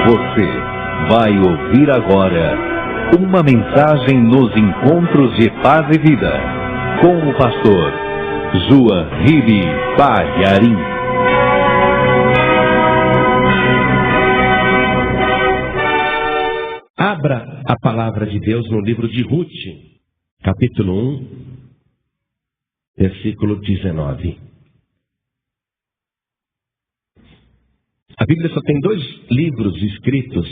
Você vai ouvir agora uma mensagem nos encontros de paz e vida com o pastor Juahiri Pajarim. Abra a palavra de Deus no livro de Ruth, capítulo 1, versículo 19. A Bíblia só tem 2 livros escritos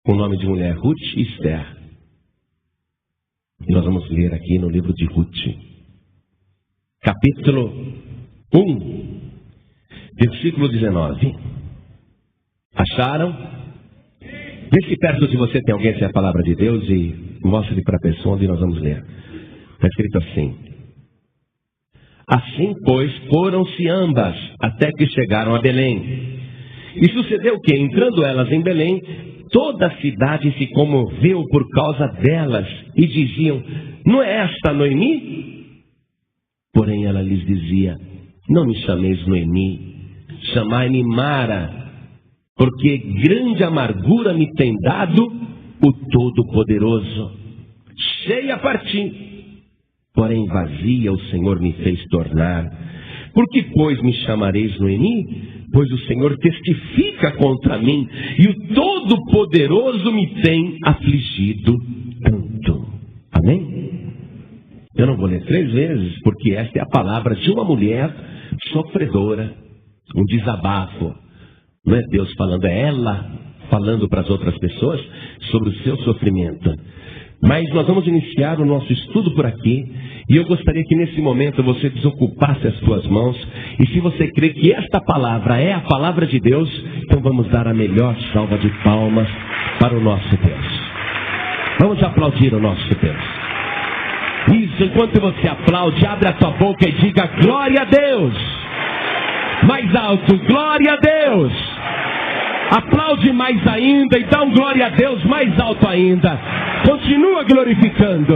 com o nome de mulher, Ruth e Esther. E nós vamos ler aqui no livro de Ruth, capítulo 1, versículo 19. Acharam? Vê se perto de você tem alguém sem a palavra de Deus e mostre para a pessoa onde nós vamos ler. Está escrito assim: assim, pois, foram-se ambas, até que chegaram a Belém. E sucedeu que, entrando elas em Belém, toda a cidade se comoveu por causa delas, e diziam: não é esta Noemi? Porém ela lhes dizia: não me chameis Noemi, chamai-me Mara, porque grande amargura me tem dado o Todo-Poderoso. Cheia parti, porém vazia o Senhor me fez tornar. Por que, pois, me chamareis Noemi? Pois o Senhor testifica contra mim, e o Todo-Poderoso me tem afligido tanto. Amém? Eu não vou ler 3 vezes, porque esta é a palavra de uma mulher sofredora, um desabafo. Não é Deus falando, é ela falando para as outras pessoas sobre o seu sofrimento. Mas nós vamos iniciar o nosso estudo por aqui, e eu gostaria que nesse momento você desocupasse as suas mãos, e se você crê que esta palavra é a palavra de Deus, então vamos dar a melhor salva de palmas para o nosso Deus. Vamos aplaudir o nosso Deus. Isso, enquanto você aplaude, abre a tua boca e diga: glória a Deus! Mais alto, glória a Deus! Aplaude mais ainda e dá um glória a Deus mais alto ainda. Continua glorificando.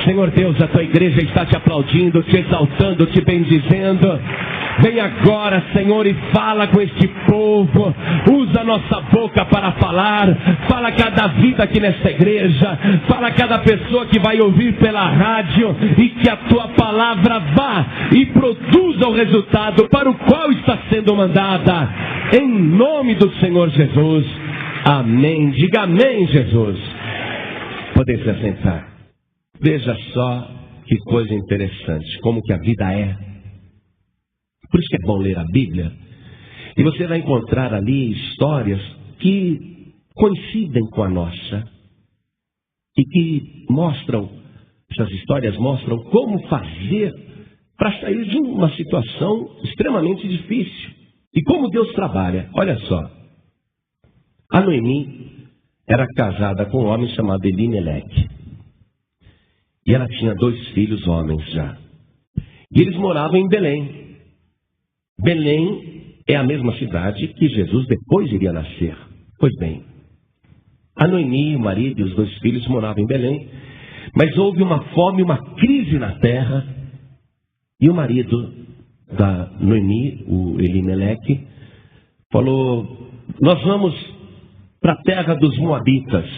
Senhor Deus, a tua igreja está te aplaudindo, te exaltando, te bendizendo. Vem agora, Senhor, e fala com este povo. Usa a nossa boca para falar. Fala a cada vida aqui nesta igreja. Fala a cada pessoa que vai ouvir pela rádio. E que a tua palavra vá e produza o resultado para o qual está sendo mandada. Em nome do Senhor Jesus. Amém. Diga amém, Jesus. Podem se assentar. Veja só que coisa interessante. Como que a vida é. Por isso que é bom ler a Bíblia. E você vai encontrar ali histórias que coincidem com a nossa. E que mostram, essas histórias mostram como fazer para sair de uma situação extremamente difícil. E como Deus trabalha. Olha só. A Noemi era casada com um homem chamado Elimeleque. E ela tinha 2 filhos homens já. E eles moravam em Belém. Belém é a mesma cidade que Jesus depois iria nascer. Pois bem, a Noemi, o marido e os 2 filhos moravam em Belém, mas houve uma fome, uma crise na terra, e o marido da Noemi, o Elimeleque, falou: nós vamos para a terra dos Moabitas.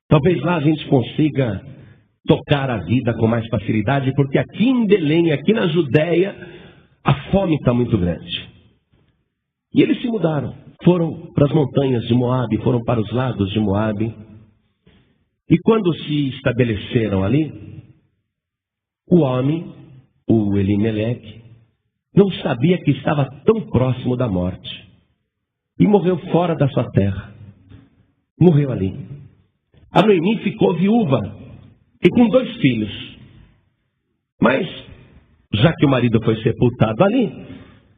Talvez lá a gente consiga tocar a vida com mais facilidade, porque aqui em Belém, aqui na Judéia, a fome está muito grande. E eles se mudaram. Foram para as montanhas de Moabe, foram para os lados de Moabe. E quando se estabeleceram ali, o homem, o Elimeleque, não sabia que estava tão próximo da morte. E morreu fora da sua terra. Morreu ali. A Noemi ficou viúva e com 2 filhos. Mas, já que o marido foi sepultado ali,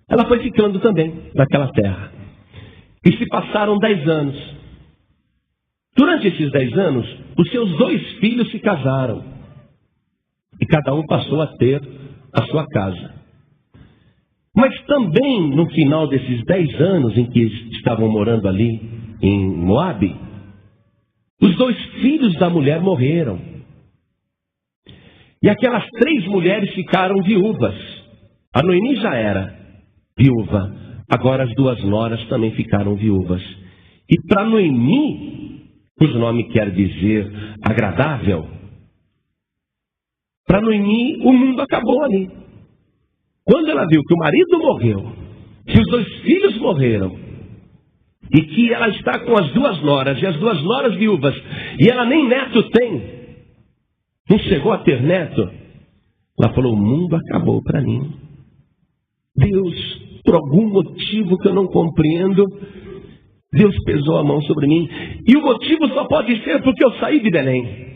ela foi ficando também naquela terra. E se passaram 10 anos. Durante esses 10 anos, os seus 2 filhos se casaram. E cada um passou a ter a sua casa. Mas também, no final desses 10 anos em que estavam morando ali em Moabe, os 2 filhos da mulher morreram. E aquelas 3 mulheres ficaram viúvas. A Noemi já era viúva, agora as duas noras também ficaram viúvas. E para Noemi, cujo nome quer dizer agradável, para Noemi o mundo acabou ali. Quando ela viu que o marido morreu, que os 2 filhos morreram, e que ela está com as 2 noras, e as 2 noras viúvas, e ela nem neto tem, não chegou a ter neto, ela falou: o mundo acabou para mim. Deus, por algum motivo que eu não compreendo, Deus pesou a mão sobre mim. E o motivo só pode ser porque eu saí de Belém.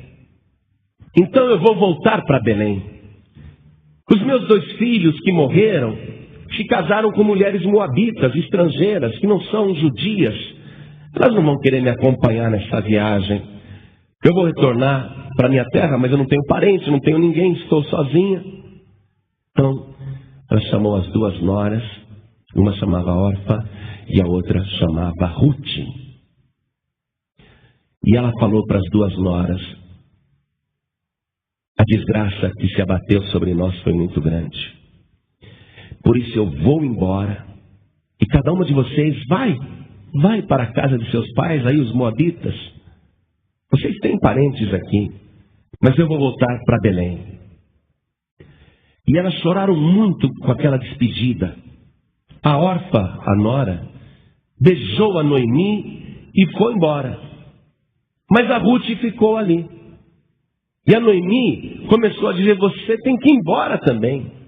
Então eu vou voltar para Belém. Os meus 2 filhos que morreram se casaram com mulheres moabitas, estrangeiras, que não são judias. Elas não vão querer me acompanhar nessa viagem. Eu vou retornar para minha terra, mas eu não tenho parente, não tenho ninguém, estou sozinha. Então, ela chamou as 2 noras, uma chamava Orfa e a outra chamava Ruth. E ela falou para as 2 noras: a desgraça que se abateu sobre nós foi muito grande. Por isso eu vou embora. E cada uma de vocês vai para a casa de seus pais, aí os moabitas. Vocês têm parentes aqui, mas eu vou voltar para Belém. E elas choraram muito com aquela despedida. A Orfa, a nora, beijou a Noemi e foi embora. Mas a Ruth ficou ali. E a Noemi começou a dizer: você tem que ir embora também.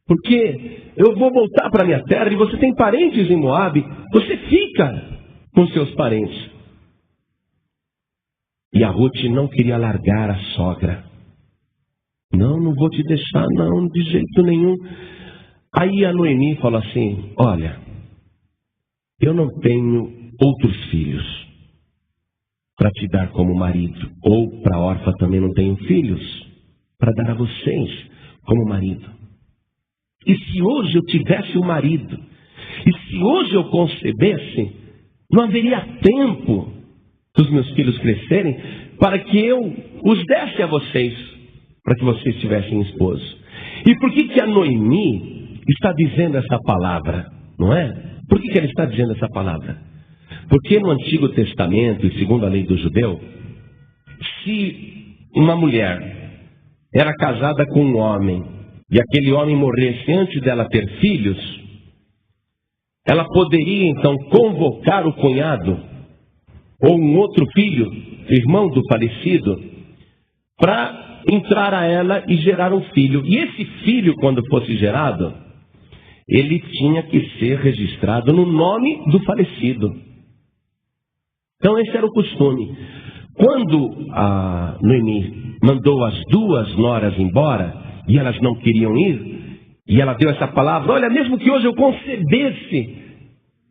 Porque eu vou voltar para a minha terra e você tem parentes em Moabe. Você fica com seus parentes. E a Ruth não queria largar a sogra. Não vou te deixar, não, de jeito nenhum. Aí a Noemi falou assim: olha, eu não tenho outros filhos para te dar como marido. Ou para a Orfa também não tenho filhos para dar a vocês como marido. E se hoje eu tivesse um marido, e se hoje eu concebesse, não haveria tempo dos meus filhos crescerem para que eu os desse a vocês, para que vocês tivessem esposo. E por que a Noemi está dizendo essa palavra, não é? Por que ela está dizendo essa palavra? Porque no Antigo Testamento, e segundo a lei do judeu, se uma mulher era casada com um homem, e aquele homem morresse antes dela ter filhos, ela poderia então convocar o cunhado, ou um outro filho, irmão do falecido, para entrar a ela e gerar um filho. E esse filho, quando fosse gerado, ele tinha que ser registrado no nome do falecido. Então esse era o costume. Quando a Noemi mandou as 2 noras embora, e elas não queriam ir, e ela deu essa palavra: olha, mesmo que hoje eu concebesse,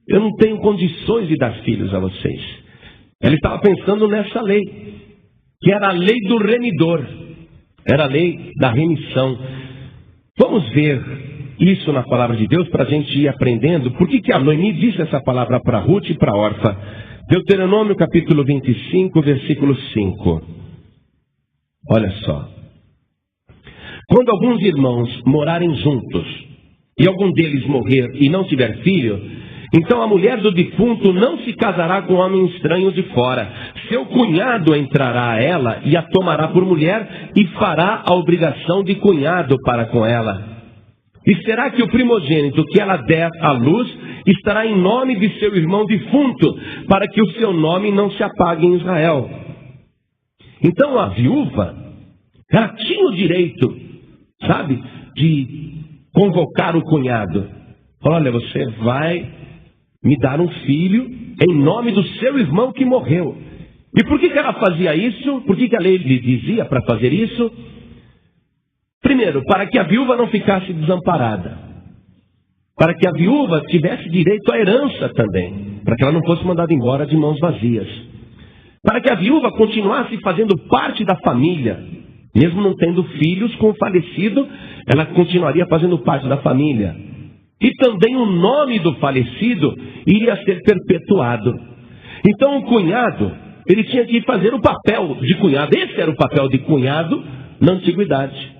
eu não tenho condições de dar filhos a vocês. Ela estava pensando nessa lei, que era a lei do remidor, era a lei da remissão. Vamos ver isso na palavra de Deus para a gente ir aprendendo. Por que a Noemi disse essa palavra para Ruth e para Orfa? Deuteronômio capítulo 25, versículo 5. Olha só. Quando alguns irmãos morarem juntos, e algum deles morrer e não tiver filho, então a mulher do defunto não se casará com homem estranho de fora. Seu cunhado entrará a ela e a tomará por mulher e fará a obrigação de cunhado para com ela. E será que o primogênito que ela der à luz estará em nome de seu irmão defunto, para que o seu nome não se apague em Israel. Então a viúva, ela tinha o direito, sabe, de convocar o cunhado. Falou: olha, você vai me dar um filho em nome do seu irmão que morreu. E por que ela fazia isso? Por que a lei lhe dizia para fazer isso? Primeiro, para que a viúva não ficasse desamparada. Para que a viúva tivesse direito à herança também. Para que ela não fosse mandada embora de mãos vazias. Para que a viúva continuasse fazendo parte da família. Mesmo não tendo filhos com o falecido, ela continuaria fazendo parte da família. E também o nome do falecido iria ser perpetuado. Então o cunhado, ele tinha que fazer o papel de cunhado. Esse era o papel de cunhado na antiguidade.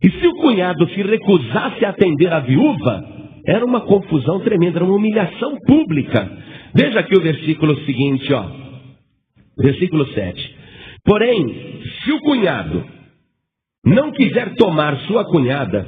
E se o cunhado se recusasse a atender a viúva, Era uma confusão tremenda, era uma humilhação pública. Veja aqui o versículo seguinte, ó. Versículo 7. Porém, se o cunhado não quiser tomar sua cunhada,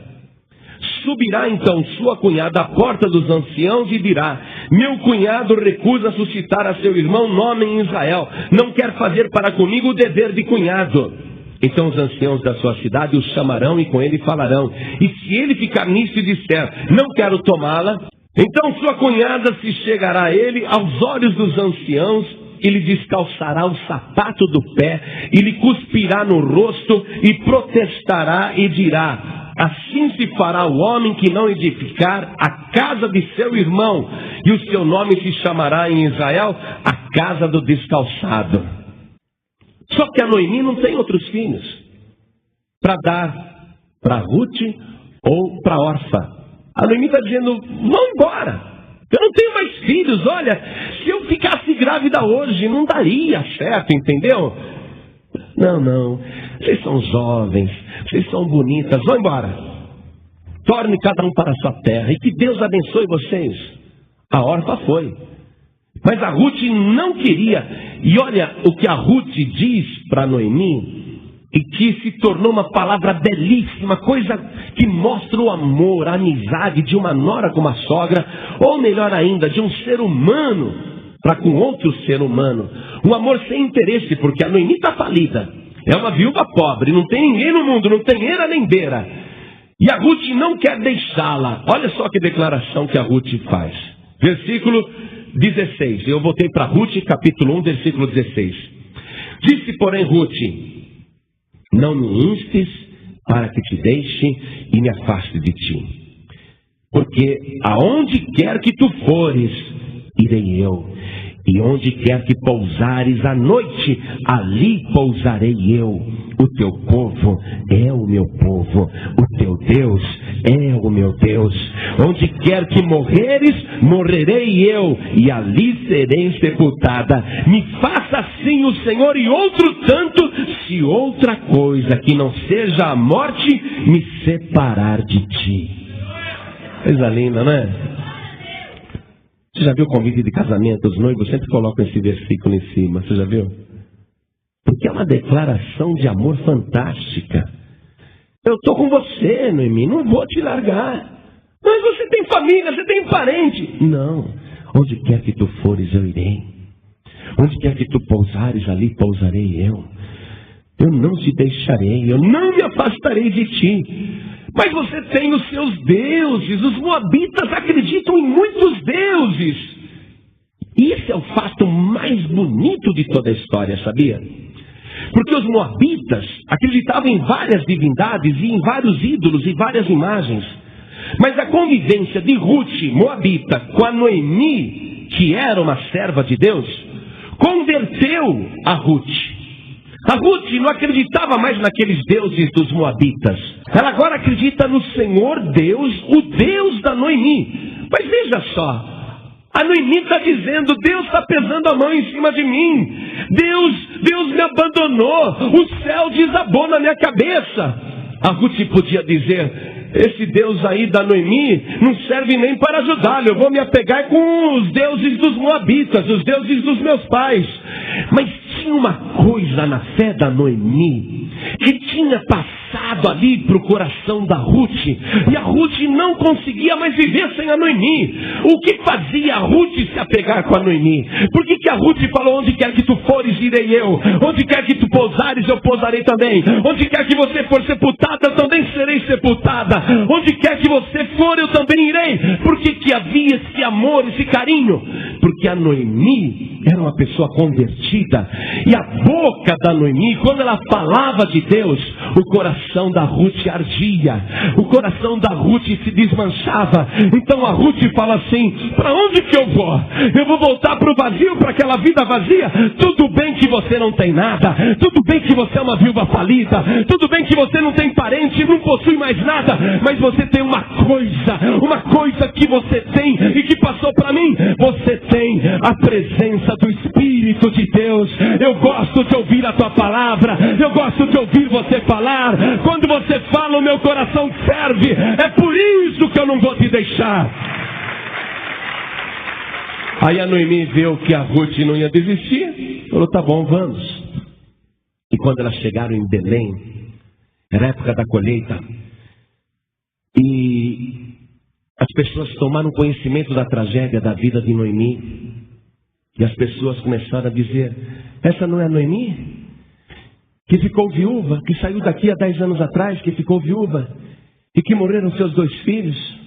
subirá então sua cunhada à porta dos anciãos e dirá: meu cunhado recusa suscitar a seu irmão nome em Israel, não quer fazer para comigo o dever de cunhado. Então os anciãos da sua cidade o chamarão e com ele falarão. E se ele ficar nisso e disser: não quero tomá-la, então sua cunhada se chegará a ele aos olhos dos anciãos, e lhe descalçará o sapato do pé, e lhe cuspirá no rosto, e protestará e dirá: assim se fará o homem que não edificar a casa de seu irmão, e o seu nome se chamará em Israel a casa do descalçado. Só que a Noemi não tem outros filhos para dar para Ruth ou para Orfa. A Noemi está dizendo: vão embora. Eu não tenho mais filhos, olha, se eu ficasse grávida hoje, não daria certo, entendeu? Não, vocês são jovens, vocês são bonitas, vão embora. Torne cada um para a sua terra, e que Deus abençoe vocês. A Orfa foi, mas a Ruth não queria. E olha o que a Ruth diz para Noemi, e que se tornou uma palavra belíssima, coisa que mostra o amor, a amizade de uma nora com uma sogra, ou melhor ainda, de um ser humano para com outro ser humano. Um amor sem interesse, porque a Noemi está falida, é uma viúva pobre, não tem ninguém no mundo, não tem eira nem beira, e a Ruth não quer deixá-la. Olha só que declaração que a Ruth faz. Versículo 16, eu voltei para Ruth, capítulo 1, versículo 16. Disse, porém, Ruth: não me instes para que te deixe e me afaste de ti. Porque aonde quer que tu fores, irei eu. E onde quer que pousares à noite, ali pousarei eu. O teu povo é o meu povo, o teu Deus é o meu Deus. Onde quer que morreres, morrerei eu, e ali serei sepultada. Me faça assim o Senhor, e outro tanto, se outra coisa que não seja a morte me separar de ti. Coisa linda, não é? Você já viu o convite de casamento? Os noivos sempre colocam esse versículo em cima. Você já viu? Porque é uma declaração de amor fantástica. Eu estou com você, Noemi, não vou te largar. Mas você tem família, você tem parente. Não, onde quer que tu fores, eu irei. Onde quer que tu pousares, ali pousarei eu. Eu não te deixarei, eu não me afastarei de ti. Mas você tem os seus deuses. Os moabitas acreditam em muitos deuses. E esse é o fato mais bonito de toda a história, sabia? Porque os moabitas acreditavam em várias divindades e em vários ídolos e várias imagens. Mas a convivência de Ruth, moabita, com a Noemi, que era uma serva de Deus, converteu a Ruth. A Ruth não acreditava mais naqueles deuses dos moabitas. Ela agora acredita no Senhor Deus, o Deus da Noemi. Mas veja só, a Noemi está dizendo: Deus está pesando a mão em cima de mim. Deus me abandonou. O céu desabou na minha cabeça. A Ruth podia dizer: esse Deus aí da Noemi não serve nem para ajudá-lo. Eu vou me apegar com os deuses dos moabitas, os deuses dos meus pais. Mas tinha uma coisa na fé da Noemi que tinha passado ali para o coração da Ruth. E a Ruth não conseguia mais viver sem a Noemi. O que fazia a Ruth se apegar com a Noemi? Por que a Ruth falou: onde quer que tu fores, irei eu. Onde quer que tu pousares, eu pousarei também. Onde quer que você for sepultada, também serei sepultada. Onde quer que você for, eu também irei. Por que havia esse amor, esse carinho? Porque a Noemi era uma pessoa convertida. E a boca da Noemi, quando ela falava de Deus, o coração da Ruth ardia. O coração da Ruth se desmanchava. Então a Ruth fala assim: para onde que eu vou? Eu vou voltar para o vazio, para aquela vida vazia? Tudo bem que você não tem nada. Tudo bem que você é uma viúva falida. Tudo bem que você não tem parente, não possui mais nada. Mas você tem uma coisa que você tem e que passou para mim. Você tem a presença do Espírito de Deus. Eu gosto de ouvir a tua palavra. Eu gosto de ouvir você falar. Quando você fala, o meu coração ferve. É por isso que eu não vou te deixar. Aí a Noemi viu que a Ruth não ia desistir, falou, tá bom, vamos. E quando elas chegaram em Belém, era a época da colheita, e as pessoas tomaram conhecimento da tragédia da vida de Noemi, e as pessoas começaram a dizer, essa não é a Noemi? Que ficou viúva, que saiu daqui há 10 anos atrás, que ficou viúva, e que morreram seus 2 filhos?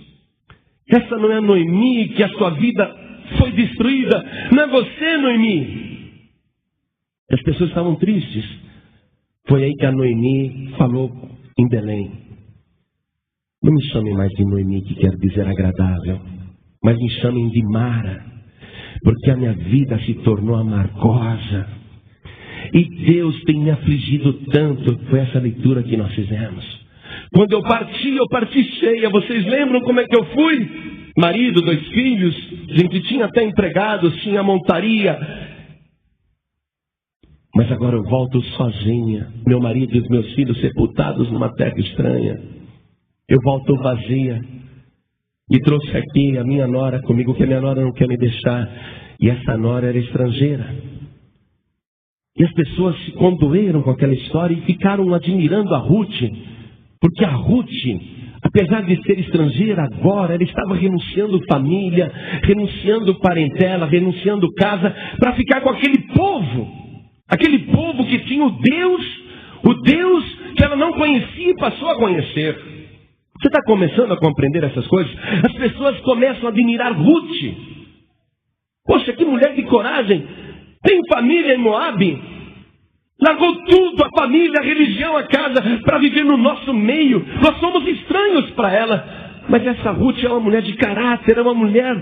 Essa não é a Noemi, que a sua vida foi destruída? Não é você, Noemi? As pessoas estavam tristes. Foi aí que a Noemi falou em Belém, não me chamem mais de Noemi, que quer dizer agradável, mas me chamem de Mara, porque a minha vida se tornou amargosa, e Deus tem me afligido tanto. Foi essa leitura que nós fizemos. Quando eu parti cheia. Vocês lembram como é que eu fui? Marido, 2 filhos, a gente tinha até empregados, tinha montaria. Mas agora eu volto sozinha. Meu marido e os meus filhos sepultados numa terra estranha. Eu volto vazia. E trouxe aqui a minha nora comigo, que a minha nora não quer me deixar. E essa nora era estrangeira. E as pessoas se condoeram com aquela história e ficaram admirando a Ruth. Porque a Ruth, apesar de ser estrangeira agora, ela estava renunciando família, renunciando parentela, renunciando casa, para ficar com aquele povo. Aquele povo que tinha o Deus que ela não conhecia e passou a conhecer. Você está começando a compreender essas coisas? As pessoas começam a admirar Ruth. Poxa, que mulher de coragem. Tem família em Moabe. Largou tudo, a família, a religião, a casa, para viver no nosso meio. Nós somos estranhos para ela. Mas essa Ruth é uma mulher de caráter, é uma mulher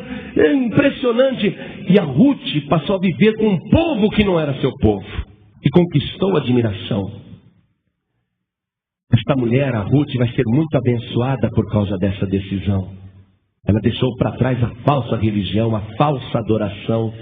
impressionante. E a Ruth passou a viver com um povo que não era seu povo. E conquistou a admiração. Esta mulher, a Ruth, vai ser muito abençoada por causa dessa decisão. Ela deixou para trás a falsa religião, a falsa adoração.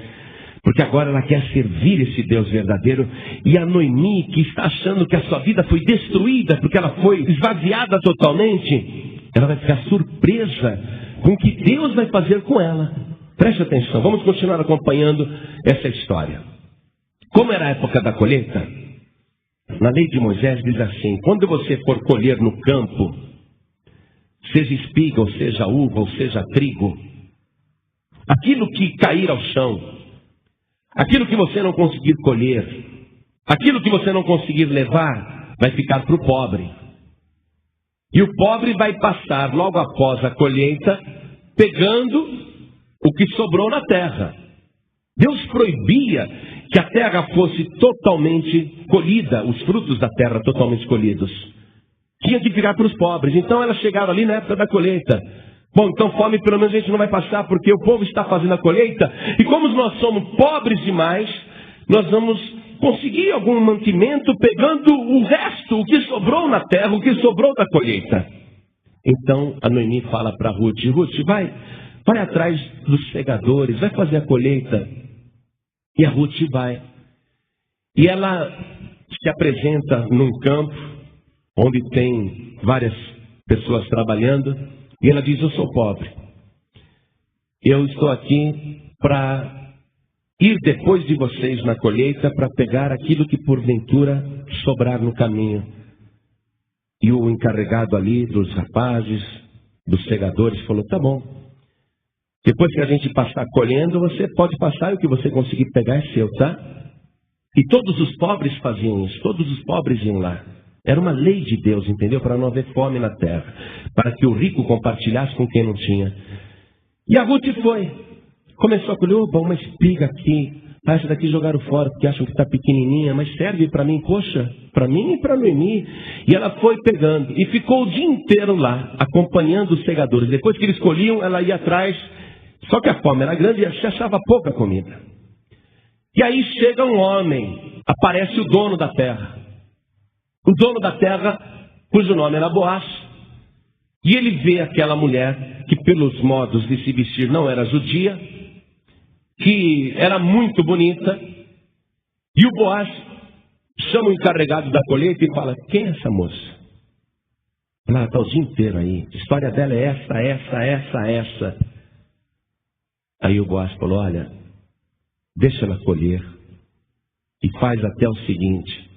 Porque agora ela quer servir esse Deus verdadeiro. E a Noemi, que está achando que a sua vida foi destruída, porque ela foi esvaziada totalmente, ela vai ficar surpresa com o que Deus vai fazer com ela. Preste atenção, vamos continuar acompanhando essa história. Como era a época da colheita, na lei de Moisés diz assim, quando você for colher no campo, seja espiga, ou seja uva, ou seja trigo, aquilo que cair ao chão, aquilo que você não conseguir colher, aquilo que você não conseguir levar, vai ficar para o pobre. E o pobre vai passar, logo após a colheita, pegando o que sobrou na terra. Deus proibia que a terra fosse totalmente colhida, os frutos da terra totalmente colhidos. Tinha que ficar para os pobres. Então elas chegaram ali na época da colheita. Bom, então fome pelo menos a gente não vai passar, porque o povo está fazendo a colheita. E como nós somos pobres demais, nós vamos conseguir algum mantimento pegando o resto, o que sobrou na terra, o que sobrou da colheita. Então a Noemi fala para Ruth, Ruth, vai atrás dos segadores, vai fazer a colheita. E a Ruth vai. E ela se apresenta num campo, onde tem várias pessoas trabalhando. E ela diz, eu sou pobre. Eu estou aqui para ir depois de vocês na colheita para pegar aquilo que porventura sobrar no caminho. E o encarregado ali dos rapazes, dos segadores, falou, tá bom. Depois que a gente passar colhendo, você pode passar e o que você conseguir pegar é seu, tá? E todos os pobres faziam isso, todos os pobres iam lá. Era uma lei de Deus, entendeu? Para não haver fome na terra. Para que o rico compartilhasse com quem não tinha. E a Ruth foi. Começou a colher, bom, uma espiga aqui. Essa daqui jogaram fora porque acham que está pequenininha. Mas serve para mim, poxa, para mim e para Noemi. E ela foi pegando. E ficou o dia inteiro lá, acompanhando os segadores. Depois que eles colhiam, ela ia atrás. Só que a fome era grande e se achava pouca comida. E aí chega um homem. Aparece o dono da terra. O dono da terra, cujo nome era Boaz, e ele vê aquela mulher que pelos modos de se vestir não era judia, que era muito bonita, e o Boaz chama o encarregado da colheita e fala, quem é essa moça? Ela está o dia inteiro aí, a história dela é essa. Aí o Boaz falou, olha, deixa ela colher e faz até o seguinte: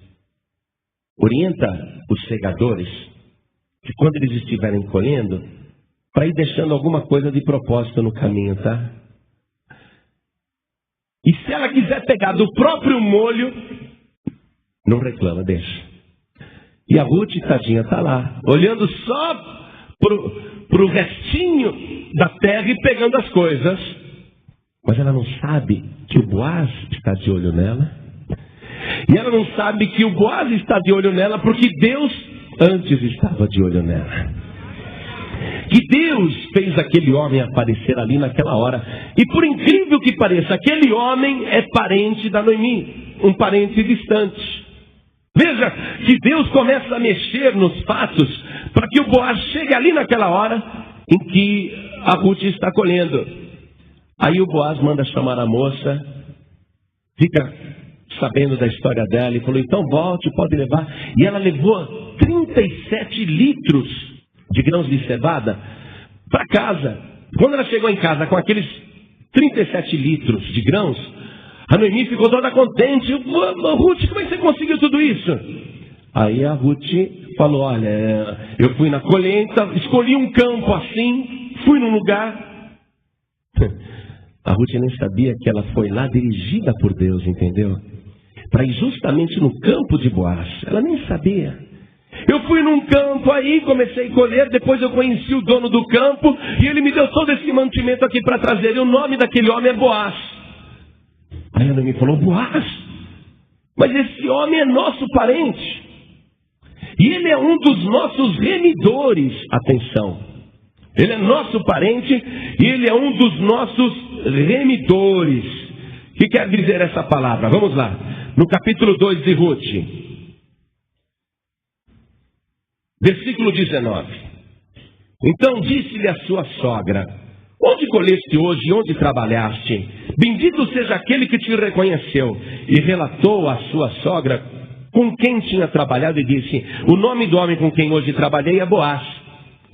orienta os segadores que quando eles estiverem colhendo, para ir deixando alguma coisa de propósito no caminho, tá? E se ela quiser pegar do próprio molho, não reclama, deixa. E a Ruth, tadinha, está lá, olhando só pro restinho da terra e pegando as coisas. Mas ela não sabe que o Boaz está de olho nela. E ela não sabe que o Boaz está de olho nela porque Deus antes estava de olho nela. Que Deus fez aquele homem aparecer ali naquela hora. E por incrível que pareça, aquele homem é parente da Noemi, um parente distante. Veja que Deus começa a mexer nos fatos para que o Boaz chegue ali naquela hora em que a Ruth está colhendo. Aí o Boaz manda chamar a moça, fica sabendo da história dela e falou: então volte, pode levar. E ela levou 37 litros de grãos de cevada para casa. Quando ela chegou em casa com aqueles 37 litros de grãos, a Noemi ficou toda contente. Ruth, como é que você conseguiu tudo isso? Aí a Ruth falou: olha, eu fui na colheita, escolhi um campo assim, fui num lugar. A Ruth nem sabia que ela foi lá dirigida por Deus, entendeu? Para ir justamente no campo de Boaz. Ela nem sabia. Eu fui num campo aí, comecei a colher, depois eu conheci o dono do campo e ele me deu todo esse mantimento aqui para trazer. E o nome daquele homem é Boaz. Aí a Noemi falou: Boaz? Mas esse homem é nosso parente. E ele é um dos nossos remidores. Atenção. Ele é nosso parente e ele é um dos nossos remidores. O que quer dizer essa palavra? Vamos lá. No capítulo 2 de Ruth, versículo 19. Então disse-lhe a sua sogra: onde colheste hoje e onde trabalhaste? Bendito seja aquele que te reconheceu. E relatou a sua sogra com quem tinha trabalhado e disse: o nome do homem com quem hoje trabalhei é Boaz.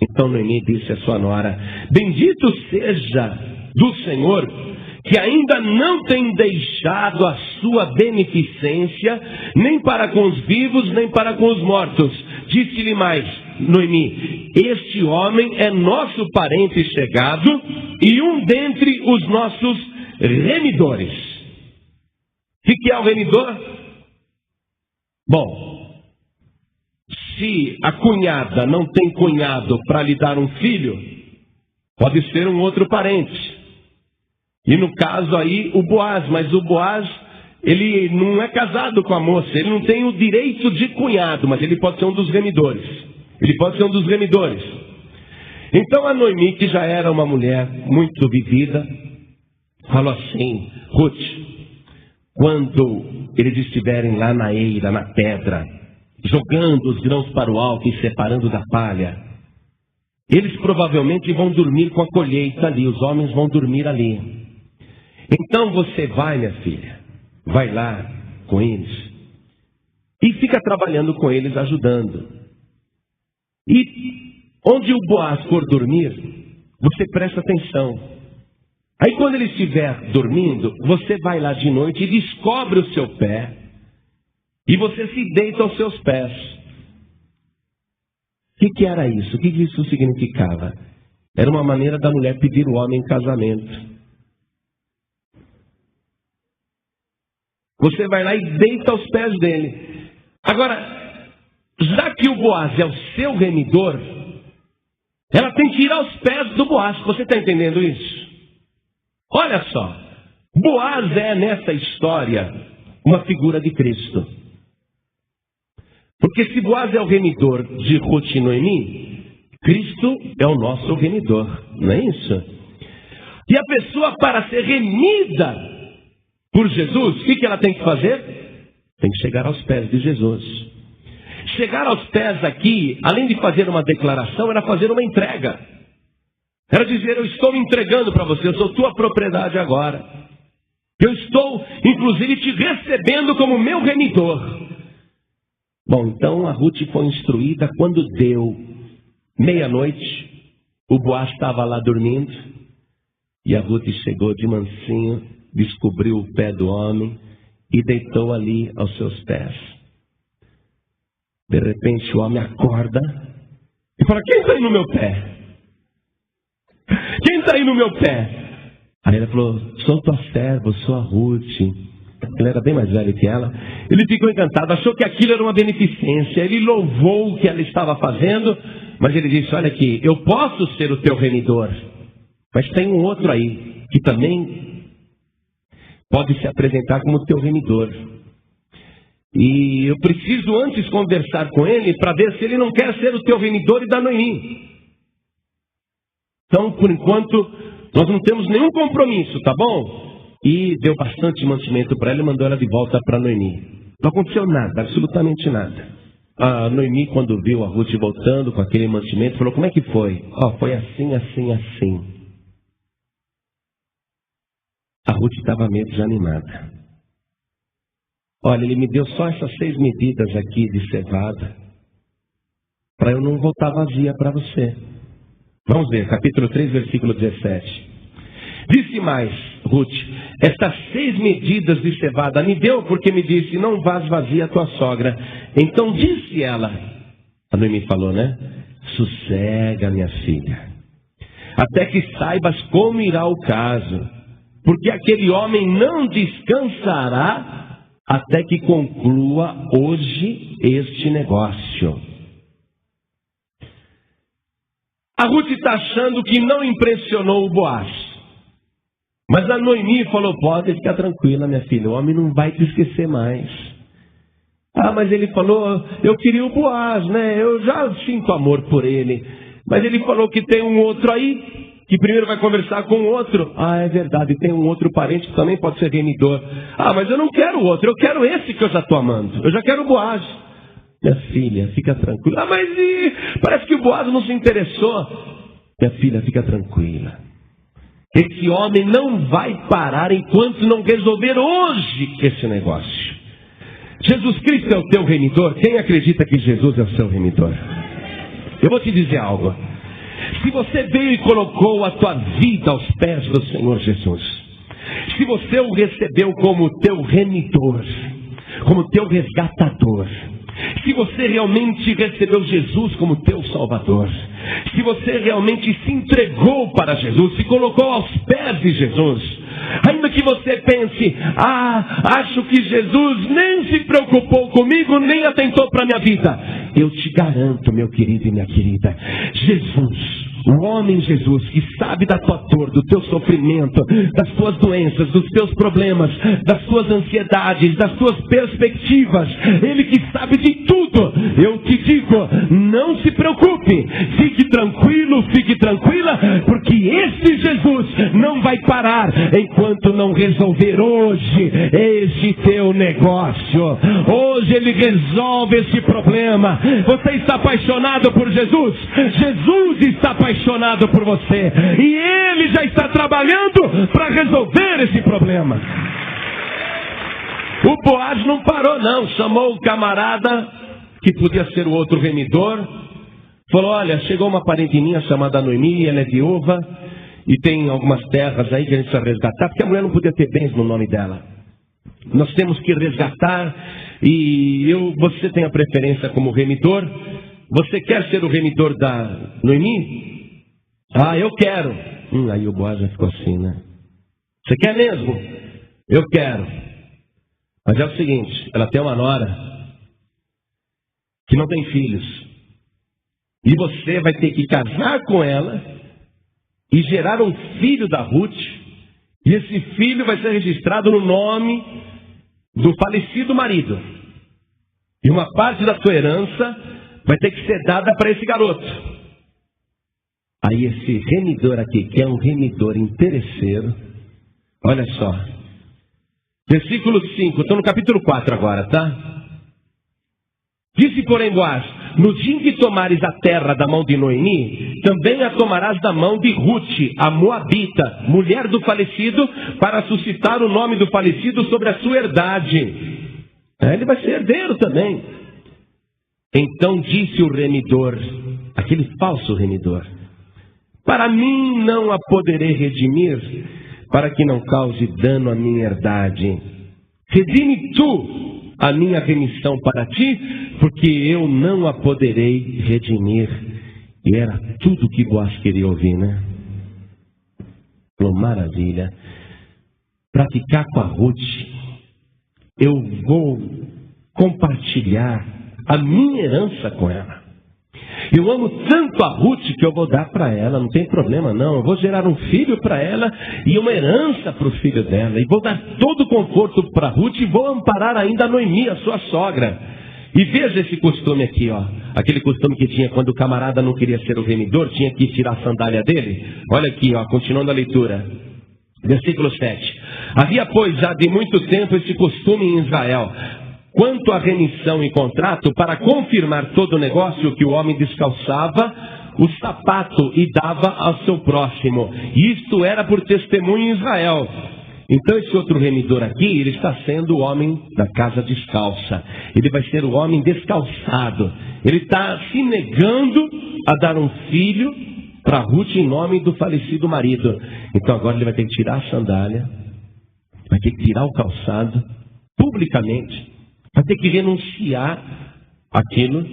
Então Noemi disse à sua nora: bendito seja do Senhor, que ainda não tem deixado a sua beneficência, nem para com os vivos, nem para com os mortos. Disse-lhe mais, Noemi: este homem é nosso parente chegado e um dentre os nossos remidores. O que é o remidor? Bom, se a cunhada não tem cunhado para lhe dar um filho, pode ser um outro parente. E no caso aí, o Boaz. Mas o Boaz, ele não é casado com a moça. Ele não tem o direito de cunhado, mas ele pode ser um dos remidores. Ele pode ser um dos remidores. Então a Noemi, que já era uma mulher muito vivida, falou assim: Ruth, quando eles estiverem lá na eira, na pedra, jogando os grãos para o alto e separando da palha, eles provavelmente vão dormir com a colheita ali. Os homens vão dormir ali. Então você vai, minha filha, vai lá com eles e fica trabalhando com eles, ajudando. E onde o Boaz for dormir, você presta atenção. Aí quando ele estiver dormindo, você vai lá de noite e descobre o seu pé e você se deita aos seus pés. O que era isso? O que isso significava? Era uma maneira da mulher pedir o homem em casamento. Você vai lá e deita aos pés dele. Agora, já que o Boaz é o seu remidor, ela tem que ir aos pés do Boaz. Você está entendendo isso? Olha só. Boaz é, nessa história, uma figura de Cristo. Porque se Boaz é o remidor de Ruth e Noemi, Cristo é o nosso remidor. Não é isso? E a pessoa, para ser remida por Jesus, o que ela tem que fazer? Tem que chegar aos pés de Jesus. Chegar aos pés aqui, além de fazer uma declaração, era fazer uma entrega. Era dizer: eu estou me entregando para você, eu sou tua propriedade agora. Eu estou, inclusive, te recebendo como meu remidor. Bom, então a Ruth foi instruída. Quando deu meia-noite, o Boaz estava lá dormindo, e a Ruth chegou de mansinho descobriu o pé do homem e deitou ali aos seus pés. De repente o homem acorda e fala: quem está aí no meu pé? Quem está aí no meu pé? Aí ela falou: sou tua serva, sou a Ruth. Ele era bem mais velho que ela. Ele ficou encantado, achou que aquilo era uma beneficência. Ele louvou o que ela estava fazendo, mas ele disse: olha aqui, eu posso ser o teu remidor, mas tem um outro aí que também pode se apresentar como teu remidor. E eu preciso antes conversar com ele para ver se ele não quer ser o teu remidor e da Noemi. Então, por enquanto, nós não temos nenhum compromisso, tá bom? E deu bastante mantimento para ela e mandou ela de volta para Noemi. Não aconteceu nada, absolutamente nada. A Noemi, quando viu a Ruth voltando com aquele mantimento, falou: como é que foi? Foi assim, assim, assim. A Ruth estava meio desanimada. Olha, ele me deu só essas 6 medidas aqui de cevada, para eu não voltar vazia para você. Vamos ver, capítulo 3, versículo 17. Disse mais Ruth: estas 6 medidas de cevada me deu, porque me disse: não vás vazia a tua sogra. Então disse ela, a Noemi falou, né? Sossega, minha filha, até que saibas como irá o caso, porque aquele homem não descansará até que conclua hoje este negócio. A Ruth está achando que não impressionou o Boaz. Mas a Noemi falou: pode ficar tranquila, minha filha, o homem não vai te esquecer mais. Mas ele falou: eu queria o Boaz, né? Eu já sinto amor por ele. Mas ele falou que tem um outro aí, que primeiro vai conversar com o outro. É verdade, tem um outro parente que também pode ser remidor. Mas eu não quero o outro, eu quero esse que eu já estou amando. Eu já quero o Boaz. Minha filha, fica tranquila. Mas parece que o Boaz não se interessou. Minha filha, fica tranquila. Esse homem não vai parar enquanto não resolver hoje esse negócio. Jesus Cristo é o teu remidor? Quem acredita que Jesus é o seu remidor? Eu vou te dizer algo. Se você veio e colocou a tua vida aos pés do Senhor Jesus, se você o recebeu como teu remidor, como teu resgatador, se você realmente recebeu Jesus como teu Salvador, se você realmente se entregou para Jesus, se colocou aos pés de Jesus, ainda que você pense: acho que Jesus nem se preocupou comigo, nem atentou para a minha vida. Eu te garanto, meu querido e minha querida, Jesus, o homem Jesus, que sabe da tua dor, do teu sofrimento, das tuas doenças, dos teus problemas, das tuas ansiedades, das tuas perspectivas, Ele que sabe de tudo, eu te digo, não se preocupe, fique tranquilo, fique tranquila, porque esse Jesus não vai parar enquanto não resolver hoje esse teu negócio. Hoje Ele resolve esse problema. Você está apaixonado por Jesus? Jesus está apaixonado por você, e Ele já está trabalhando para resolver esse problema. O Boaz não parou não, chamou o camarada que podia ser o outro remidor, falou: olha, chegou uma parente minha chamada Noemi, ela é viúva e tem algumas terras aí que a gente precisa resgatar, porque a mulher não podia ter bens no nome dela. Nós temos que resgatar, e você tem a preferência como remidor. Você quer ser o remidor da Noemi? Eu quero. Aí o Boaz já ficou assim, né? Você quer mesmo? Eu quero. Mas é o seguinte, ela tem uma nora que não tem filhos, e você vai ter que casar com ela e gerar um filho da Ruth, e esse filho vai ser registrado no nome do falecido marido, e uma parte da sua herança vai ter que ser dada para esse garoto. Aí esse remidor aqui, que é um remidor interesseiro, olha só, versículo 5, estou no capítulo 4 agora, tá? Disse, porém, Boaz: no dia em que tomares a terra da mão de Noemi, também a tomarás da mão de Ruth, a Moabita, mulher do falecido, para suscitar o nome do falecido sobre a sua herdade. Ele vai ser herdeiro também. Então disse o remidor, aquele falso remidor: para mim não a poderei redimir, para que não cause dano à minha herdade. Redime tu a minha remissão para ti, porque eu não a poderei redimir. E era tudo que Boaz queria ouvir, né? Falou, maravilha. Para ficar com a Ruth, eu vou compartilhar a minha herança com ela. Eu amo tanto a Ruth que eu vou dar para ela, não tem problema não. Eu vou gerar um filho para ela e uma herança para o filho dela. E vou dar todo o conforto para Ruth e vou amparar ainda a Noemi, a sua sogra. E veja esse costume aqui, ó. Aquele costume que tinha quando o camarada não queria ser o remidor, tinha que tirar a sandália dele. Olha aqui, ó, continuando a leitura. Versículo 7. Havia, pois, já de muito tempo esse costume em Israel. Quanto à remissão e contrato, para confirmar todo o negócio, que o homem descalçava o sapato e dava ao seu próximo. Isto era por testemunho em Israel. Então esse outro remidor aqui, ele está sendo o homem da casa descalça. Ele vai ser o homem descalçado. Ele está se negando a dar um filho para Ruth em nome do falecido marido. Então agora ele vai ter que tirar a sandália, vai ter que tirar o calçado, publicamente. Vai ter que renunciar aquilo,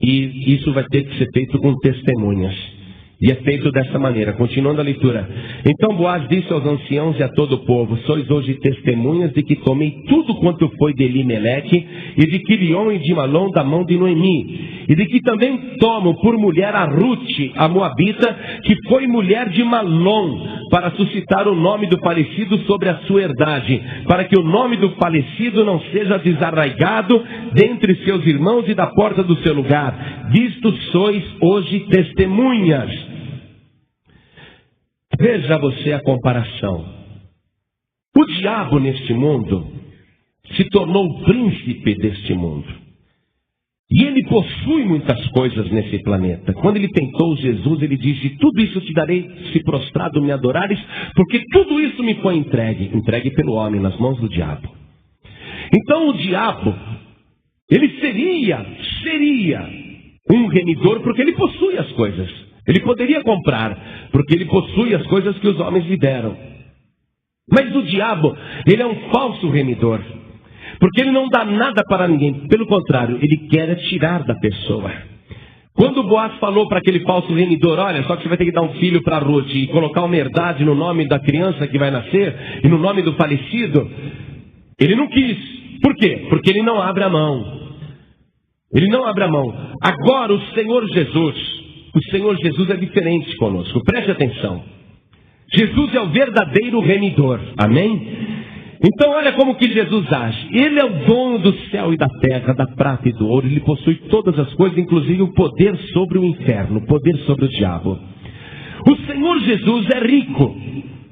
e isso vai ter que ser feito com testemunhas. E é feito dessa maneira. Continuando a leitura. Então Boaz disse aos anciãos e a todo o povo: sois hoje testemunhas de que tomei tudo quanto foi de Elimeleque e de Quilion e de Malom da mão de Noemi, e de que também tomo por mulher a Ruth, a Moabita, que foi mulher de Malom, para suscitar o nome do falecido sobre a sua herdade, para que o nome do falecido não seja desarraigado dentre seus irmãos e da porta do seu lugar. Disto sois hoje testemunhas. Veja você a comparação. O diabo neste mundo se tornou o príncipe deste mundo. E ele possui muitas coisas nesse planeta. Quando ele tentou Jesus, ele disse: tudo isso te darei se prostrado me adorares, porque tudo isso me foi entregue pelo homem nas mãos do diabo. Então o diabo, ele seria um remidor, porque ele possui as coisas. Ele poderia comprar, porque ele possui as coisas que os homens lhe deram. Mas o diabo, ele é um falso remidor, porque ele não dá nada para ninguém. Pelo contrário, ele quer tirar da pessoa. Quando Boaz falou para aquele falso remidor: olha, só que você vai ter que dar um filho para Ruth e colocar uma herdade no nome da criança que vai nascer e no nome do falecido, ele não quis. Por quê? Porque ele não abre a mão. Ele não abre a mão. Agora o Senhor Jesus é diferente conosco. Preste atenção. Jesus é o verdadeiro remidor. Amém? Então olha como que Jesus age. Ele é o dono do céu e da terra, da prata e do ouro. Ele possui todas as coisas, inclusive o poder sobre o inferno, o poder sobre o diabo. O Senhor Jesus é rico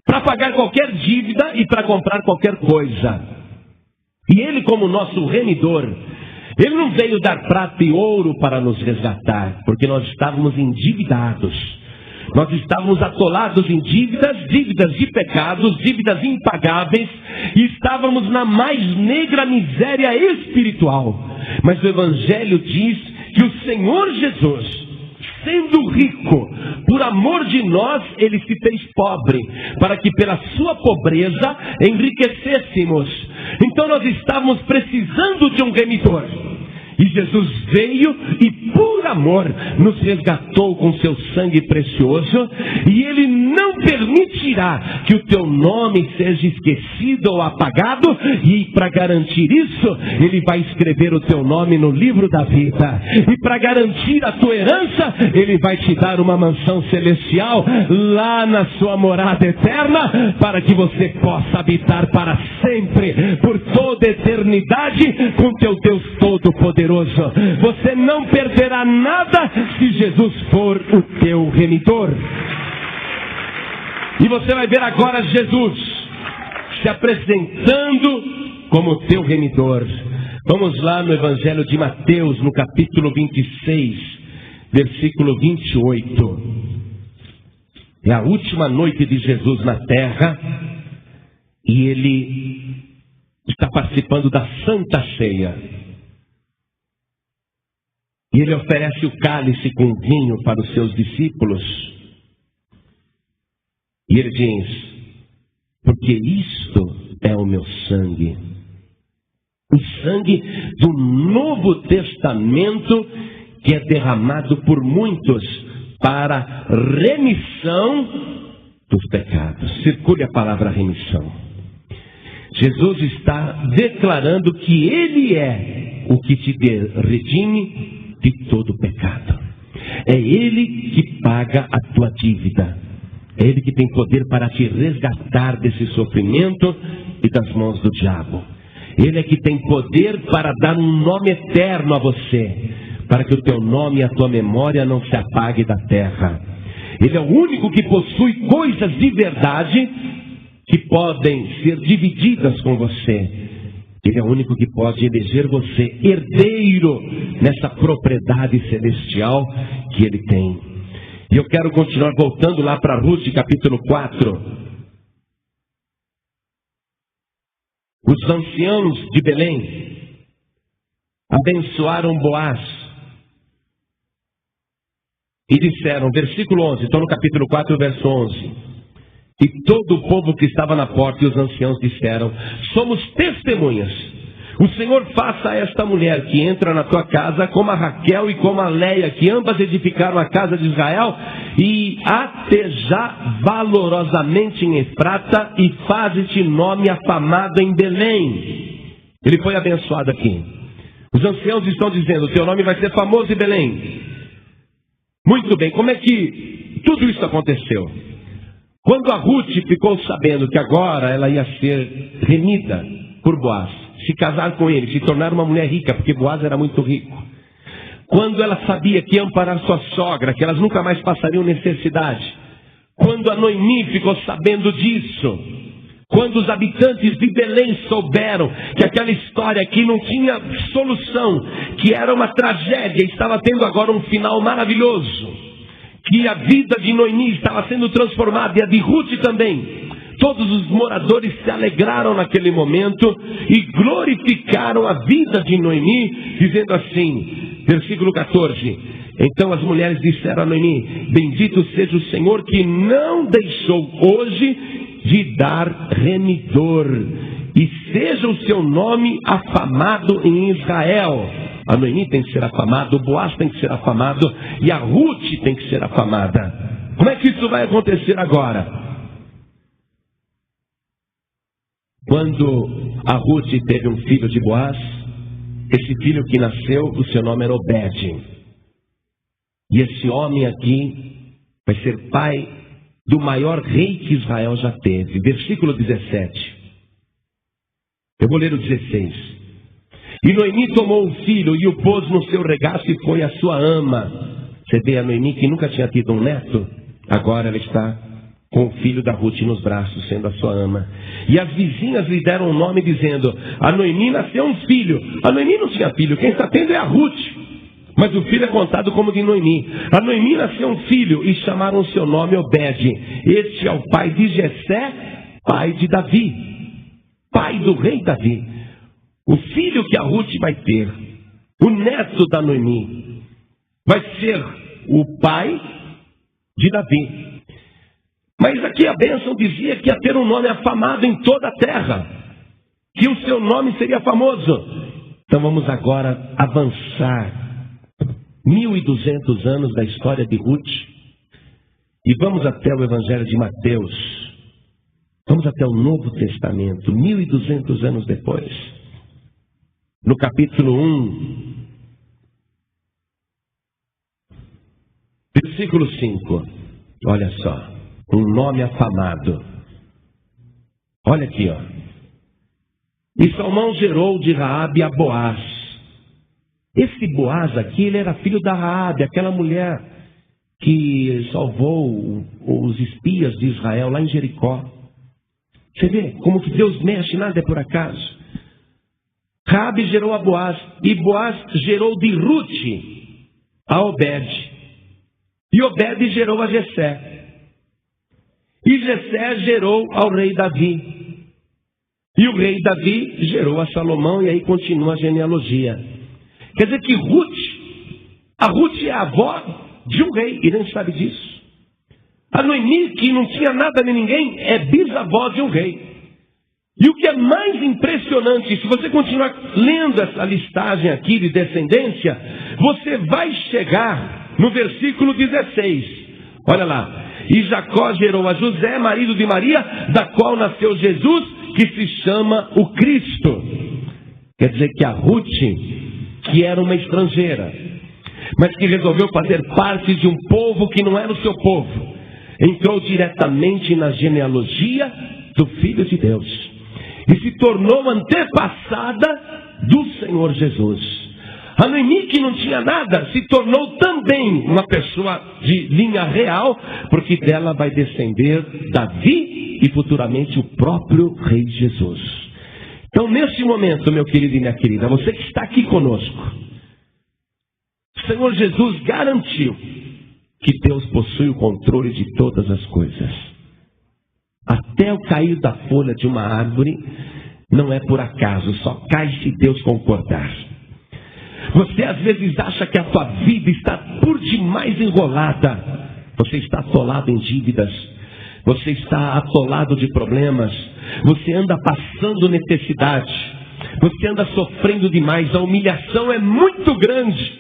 para pagar qualquer dívida e para comprar qualquer coisa. E ele, como nosso remidor, ele não veio dar prata e ouro para nos resgatar, porque nós estávamos endividados. Nós estávamos atolados em dívidas de pecados, dívidas impagáveis, e estávamos na mais negra miséria espiritual. Mas o Evangelho diz que o Senhor Jesus, sendo rico, por amor de nós, ele se fez pobre, para que pela sua pobreza enriquecêssemos. Então nós estávamos precisando de um remidor. E Jesus veio e por amor nos resgatou com seu sangue precioso. E Ele não permitirá que o teu nome seja esquecido ou apagado. E para garantir isso, Ele vai escrever o teu nome no livro da vida. E para garantir a tua herança, Ele vai te dar uma mansão celestial lá na sua morada eterna, para que você possa habitar para sempre, por toda a eternidade, com teu Deus Todo-Poderoso. Você não perderá nada se Jesus for o teu remidor. E você vai ver agora Jesus se apresentando como teu remidor. Vamos lá no Evangelho de Mateus, no capítulo 26, versículo 28. É a última noite de Jesus na terra, e ele está participando da Santa Ceia. E ele oferece o cálice com vinho para os seus discípulos. E ele diz: porque isto é o meu sangue. O sangue do Novo Testamento, que é derramado por muitos para remissão dos pecados. Circule a palavra remissão. Jesus está declarando que Ele é o que te redime de todo pecado. É Ele que paga a tua dívida. É Ele que tem poder para te resgatar desse sofrimento e das mãos do diabo. Ele é que tem poder para dar um nome eterno a você, para que o teu nome e a tua memória não se apague da terra. Ele é o único que possui coisas de verdade que podem ser divididas com você. Ele é o único que pode eleger você herdeiro nessa propriedade celestial que Ele tem. E eu quero continuar voltando lá para Ruth, capítulo 4. Os anciãos de Belém abençoaram Boaz e disseram, versículo 11, estou no capítulo 4, verso 11. E todo o povo que estava na porta e os anciãos disseram, somos testemunhas. O Senhor faça a esta mulher que entra na tua casa como a Raquel e como a Leia, que ambas edificaram a casa de Israel, e ateja valorosamente em Efrata, e faze-te nome afamado em Belém. Ele foi abençoado aqui. Os anciãos estão dizendo, teu nome vai ser famoso em Belém. Muito bem, como é que tudo isso aconteceu? Quando a Ruth ficou sabendo que agora ela ia ser remida por Boaz, se casar com ele, se tornar uma mulher rica, porque Boaz era muito rico. Quando ela sabia que ia amparar sua sogra, que elas nunca mais passariam necessidade. Quando a Noemi ficou sabendo disso. Quando os habitantes de Belém souberam que aquela história aqui não tinha solução, que era uma tragédia, estava tendo agora um final maravilhoso, que a vida de Noemi estava sendo transformada, e a de Ruth também. Todos os moradores se alegraram naquele momento e glorificaram a vida de Noemi, dizendo assim, versículo 14. Então as mulheres disseram a Noemi, bendito seja o Senhor que não deixou hoje de dar remidor, e seja o seu nome afamado em Israel. A Noemi tem que ser afamada, o Boaz tem que ser afamado, e a Ruth tem que ser afamada. Como é que isso vai acontecer agora? Quando a Ruth teve um filho de Boaz, esse filho que nasceu, o seu nome era Obed. E esse homem aqui vai ser pai do maior rei que Israel já teve. Versículo 17. Eu vou ler o 16. E Noemi tomou um filho e o pôs no seu regaço e foi a sua ama. Você vê a Noemi que nunca tinha tido um neto, agora ela está com o filho da Ruth nos braços, sendo a sua ama. E as vizinhas lhe deram um nome dizendo, a Noemi nasceu um filho. A Noemi não tinha filho, quem está tendo é a Ruth. Mas o filho é contado como de Noemi. A Noemi nasceu um filho e chamaram o seu nome Obed. Este é o pai de Jessé, pai de Davi, pai do rei Davi. O filho que a Ruth vai ter, o neto da Noemi, vai ser o pai de Davi. Mas aqui a bênção dizia que ia ter um nome afamado em toda a terra, que o seu nome seria famoso. Então vamos agora avançar 1200 anos da história de Ruth, e vamos até o Evangelho de Mateus. Vamos até o Novo Testamento, 1200 anos depois. No capítulo 1, versículo 5. Olha só, um nome afamado. Olha aqui, ó. E Salmão gerou de Raabe a Boaz. Esse Boaz aqui, ele era filho da Raabe, aquela mulher que salvou os espias de Israel lá em Jericó. Você vê como que Deus mexe, nada é por acaso. Raabe gerou a Boaz, e Boaz gerou de Ruth a Obed. E Obed gerou a Jessé. E Jessé gerou ao rei Davi. E o rei Davi gerou a Salomão, e aí continua a genealogia. Quer dizer que a Ruth é a avó de um rei, e nem sabe disso. A Noemi, que não tinha nada nem ninguém, é bisavó de um rei. E o que é mais impressionante, se você continuar lendo essa listagem aqui de descendência, você vai chegar no versículo 16. Olha lá. E Jacó gerou a José, marido de Maria, da qual nasceu Jesus, que se chama o Cristo. Quer dizer que a Ruth, que era uma estrangeira, mas que resolveu fazer parte de um povo que não era o seu povo, entrou diretamente na genealogia do Filho de Deus e se tornou antepassada do Senhor Jesus. A Noemi, que não tinha nada, se tornou também uma pessoa de linha real, porque dela vai descender Davi e futuramente o próprio Rei Jesus. Então, neste momento, meu querido e minha querida, você que está aqui conosco, o Senhor Jesus garantiu que Deus possui o controle de todas as coisas. Até o cair da folha de uma árvore não é por acaso, só cai se Deus concordar. Você às vezes acha que a sua vida está por demais enrolada. Você está atolado em dívidas. Você está atolado de problemas. Você anda passando necessidade. Você anda sofrendo demais. A humilhação é muito grande.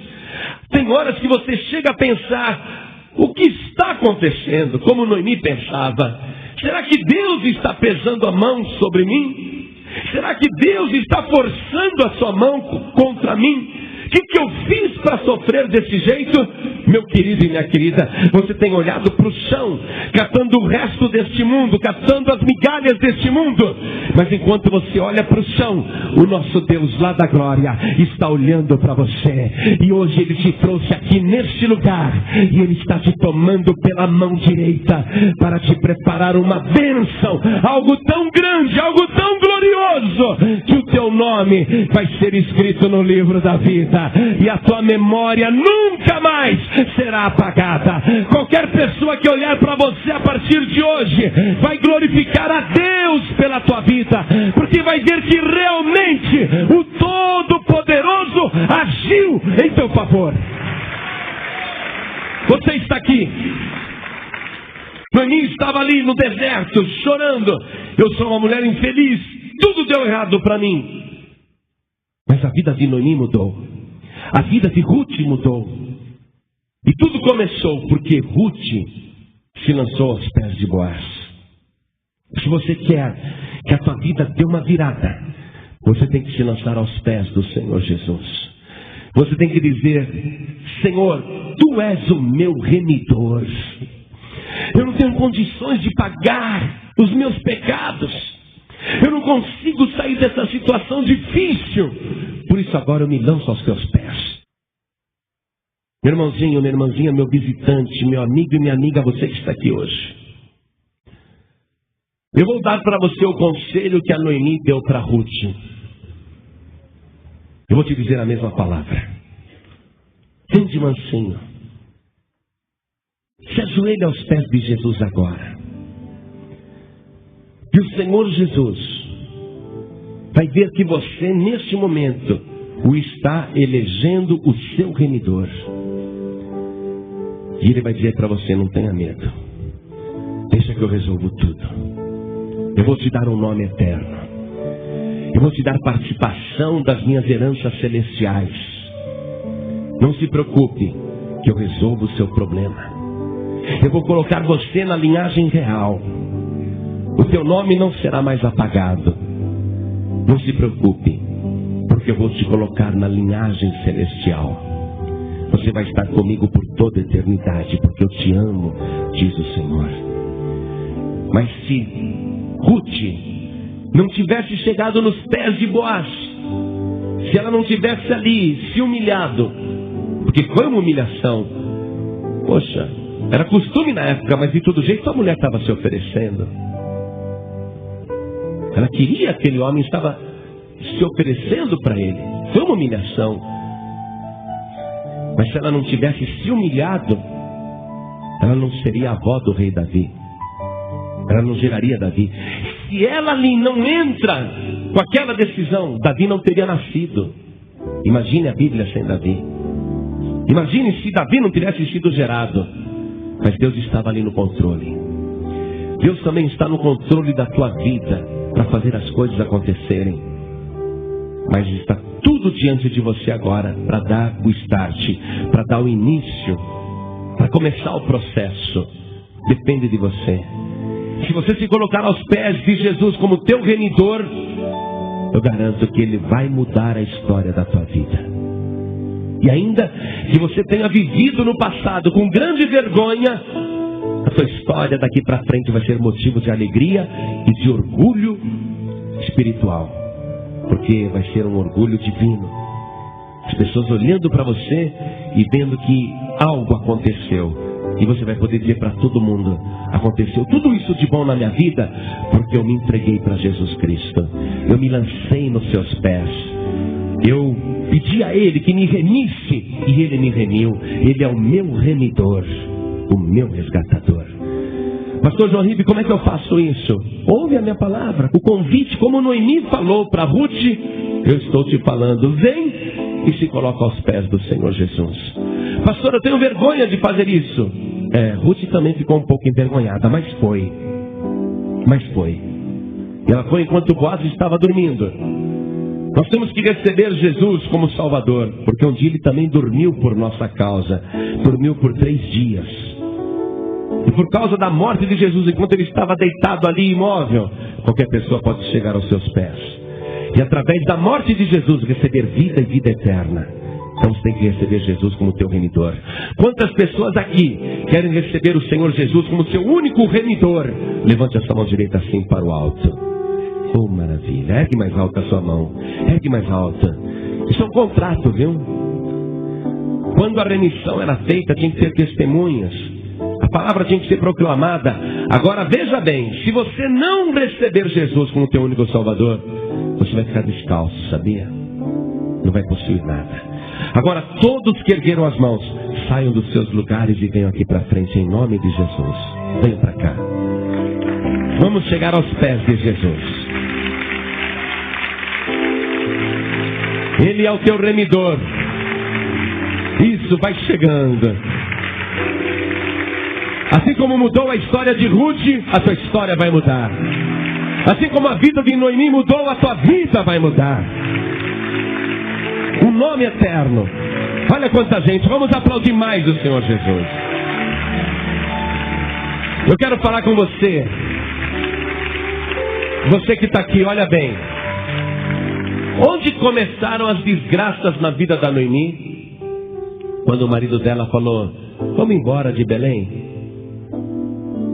Tem horas que você chega a pensar: o que está acontecendo? Como Noemi pensava. Será que Deus está pesando a mão sobre mim? Será que Deus está forçando a sua mão contra mim? O que eu fiz para sofrer desse jeito? Meu querido e minha querida, você tem olhado para o chão, catando o resto deste mundo, catando as migalhas deste mundo. Mas enquanto você olha para o chão, o nosso Deus lá da glória está olhando para você. E hoje Ele te trouxe aqui neste lugar. E Ele está te tomando pela mão direita para te preparar uma bênção. Algo tão grande, algo tão glorioso, que o teu nome vai ser escrito no livro da vida. E a tua memória nunca mais será apagada. Qualquer pessoa que olhar para você a partir de hoje vai glorificar a Deus pela tua vida, porque vai ver que realmente o Todo-Poderoso agiu em teu favor. Você está aqui. Noemi estava ali no deserto chorando: eu sou uma mulher infeliz, tudo deu errado para mim. Mas a vida de Noemi mudou. A vida de Ruth mudou. E tudo começou porque Ruth se lançou aos pés de Boaz. Se você quer que a tua vida dê uma virada, você tem que se lançar aos pés do Senhor Jesus. Você tem que dizer: Senhor, Tu és o meu remidor. Eu não tenho condições de pagar os meus pecados. Eu não consigo sair dessa situação difícil. Por isso agora eu me lanço aos teus pés. Meu irmãozinho, minha irmãzinha, meu visitante, meu amigo e minha amiga, você que está aqui hoje. Eu vou dar para você o conselho que a Noemi deu para Ruth. Eu vou te dizer a mesma palavra. Vem de mansinho. Se ajoelha aos pés de Jesus agora. E o Senhor Jesus vai ver que você, neste momento, o está elegendo o seu remidor. E Ele vai dizer para você: não tenha medo. Deixa que eu resolvo tudo. Eu vou te dar um nome eterno. Eu vou te dar participação das minhas heranças celestiais. Não se preocupe, que eu resolvo o seu problema. Eu vou colocar você na linhagem real. O teu nome não será mais apagado. Não se preocupe, porque eu vou te colocar na linhagem celestial. Você vai estar comigo por toda a eternidade, porque eu te amo, diz o Senhor. Mas se Ruth não tivesse chegado nos pés de Boaz, se ela não tivesse ali se humilhado, porque foi uma humilhação, poxa, era costume na época, mas de todo jeito a mulher estava se oferecendo. Ela queria, aquele homem estava se oferecendo para ele. Foi uma humilhação. Mas se ela não tivesse se humilhado, ela não seria a avó do rei Davi. Ela não geraria Davi. Se ela ali não entra com aquela decisão, Davi não teria nascido. Imagine a Bíblia sem Davi. Imagine se Davi não tivesse sido gerado. Mas Deus estava ali no controle. Deus também está no controle da tua vida para fazer as coisas acontecerem. Mas está tudo diante de você agora para dar o start, para dar o início, para começar o processo. Depende de você. Se você se colocar aos pés de Jesus como teu remidor, eu garanto que Ele vai mudar a história da tua vida. E ainda que você tenha vivido no passado com grande vergonha, a tua história daqui para frente vai ser motivo de alegria e de orgulho espiritual. Porque vai ser um orgulho divino. As pessoas olhando para você e vendo que algo aconteceu. E você vai poder dizer para todo mundo: aconteceu tudo isso de bom na minha vida porque eu me entreguei para Jesus Cristo. Eu me lancei nos seus pés. Eu pedi a Ele que me remisse e Ele me remiu. Ele é o meu remidor, o meu resgatador. Pastor João Ribe, como é que eu faço isso? Ouve a minha palavra, o convite, como Noemi falou para Ruth, eu estou te falando: vem e se coloca aos pés do Senhor Jesus. Pastor, eu tenho vergonha de fazer isso. Ruth também ficou um pouco envergonhada, mas foi. E ela foi enquanto Boaz estava dormindo. Nós temos que receber Jesus como Salvador, porque um dia Ele também dormiu por nossa causa. Dormiu por 3 dias. E por causa da morte de Jesus, enquanto Ele estava deitado ali imóvel, qualquer pessoa pode chegar aos seus pés. E através da morte de Jesus receber vida e vida eterna. Então você tem que receber Jesus como teu remidor. Quantas pessoas aqui querem receber o Senhor Jesus como seu único remidor? Levante a sua mão direita assim para o alto. Oh, maravilha. Ergue mais alta a sua mão. Ergue mais alta. Isso é um contrato, viu? Quando a remissão era feita, tinha que ter testemunhas. A palavra tinha que ser proclamada. Agora veja bem, se você não receber Jesus como teu único Salvador, você vai ficar descalço, sabia? Não vai possuir nada. Agora todos que ergueram as mãos, saiam dos seus lugares e venham aqui para frente em nome de Jesus. Venham para cá. Vamos chegar aos pés de Jesus. Ele é o teu remidor. Isso, vai chegando. Assim como mudou a história de Ruth, a tua história vai mudar. Assim como a vida de Noemi mudou, a tua vida vai mudar. O nome eterno. Olha quanta gente. Vamos aplaudir mais o Senhor Jesus. Eu quero falar com você. Você que está aqui, olha bem. Onde começaram as desgraças na vida da Noemi? Quando o marido dela falou: vamos embora de Belém.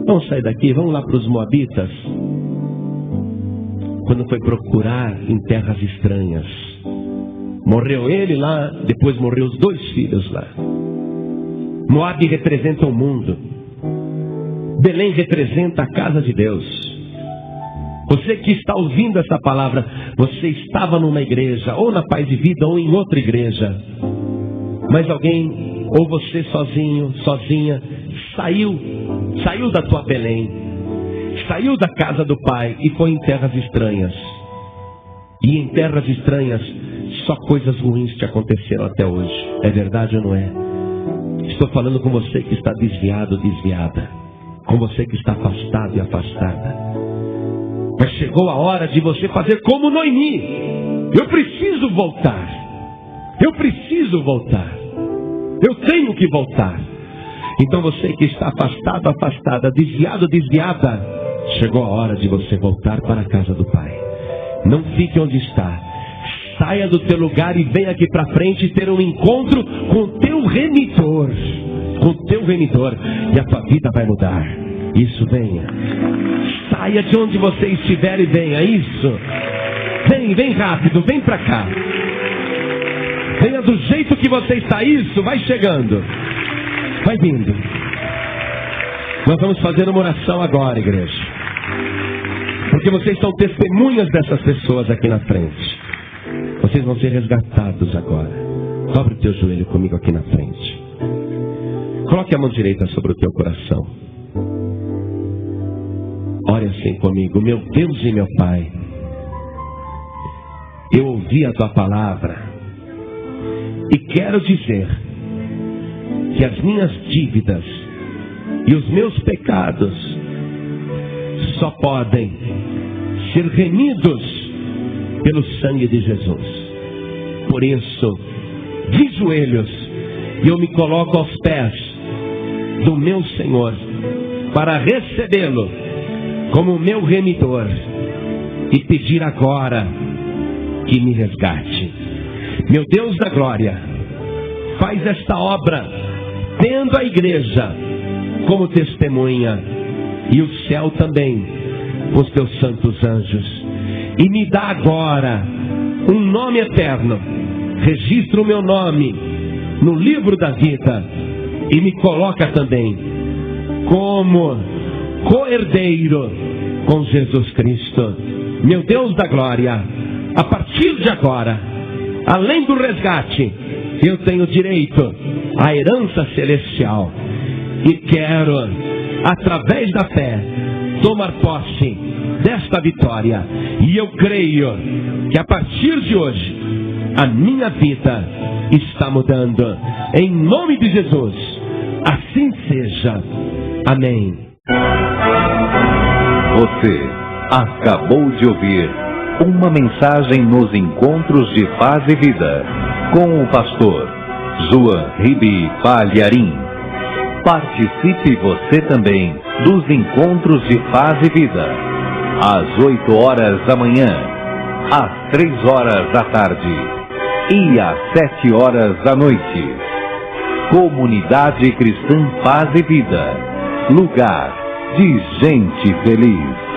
Vamos sair daqui, vamos lá para os Moabitas. Quando foi procurar em terras estranhas. Morreu ele lá, depois morreu os 2 filhos lá. Moabe representa o mundo. Belém representa a casa de Deus. Você que está ouvindo essa palavra, você estava numa igreja, ou na Paz de Vida, ou em outra igreja. Mas alguém, ou você sozinho, sozinha, saiu da tua Belém, saiu da casa do Pai e foi em terras estranhas. E em terras estranhas, só coisas ruins te aconteceram até hoje. É verdade ou não é? Estou falando com você que está desviado, desviada. Com você que está afastado e afastada. Mas chegou a hora de você fazer como Noemi. Eu preciso voltar. Eu preciso voltar. Eu tenho que voltar. Então você que está afastado, afastada, desviado, desviada, chegou a hora de você voltar para a casa do Pai. Não fique onde está. Saia do teu lugar e venha aqui para frente ter um encontro com o teu remidor. Com o teu remidor. E a tua vida vai mudar. Isso, venha. Saia de onde você estiver e venha. Isso. Vem rápido, vem para cá. Venha do jeito que você está. Isso, vai chegando. Vai vindo. Nós vamos fazer uma oração agora, igreja. Porque vocês são testemunhas dessas pessoas aqui na frente. Vocês vão ser resgatados agora. Dobre o teu joelho comigo aqui na frente. Coloque a mão direita sobre o teu coração. Ore assim comigo. Meu Deus e meu Pai, eu ouvi a tua palavra e quero dizer que as minhas dívidas e os meus pecados só podem ser remidos pelo sangue de Jesus. Por isso, de joelhos, eu me coloco aos pés do meu Senhor para recebê-lo como meu remidor e pedir agora que me resgate. Meu Deus da glória, faz esta obra tendo a igreja como testemunha e o céu também, os teus santos anjos. E me dá agora um nome eterno. Registra o meu nome no livro da vida e me coloca também como co-herdeiro com Jesus Cristo. Meu Deus da glória, a partir de agora, além do resgate, eu tenho direito à herança celestial. E quero, através da fé, tomar posse desta vitória. E eu creio que a partir de hoje, a minha vida está mudando. Em nome de Jesus, assim seja. Amém. Você acabou de ouvir uma mensagem nos Encontros de Paz e Vida, com o pastor João Ribe Palharim. Participe você também dos Encontros de Paz e Vida, às 8 horas da manhã, às 3 horas da tarde e às 7 horas da noite. Comunidade Cristã Paz e Vida, lugar de gente feliz.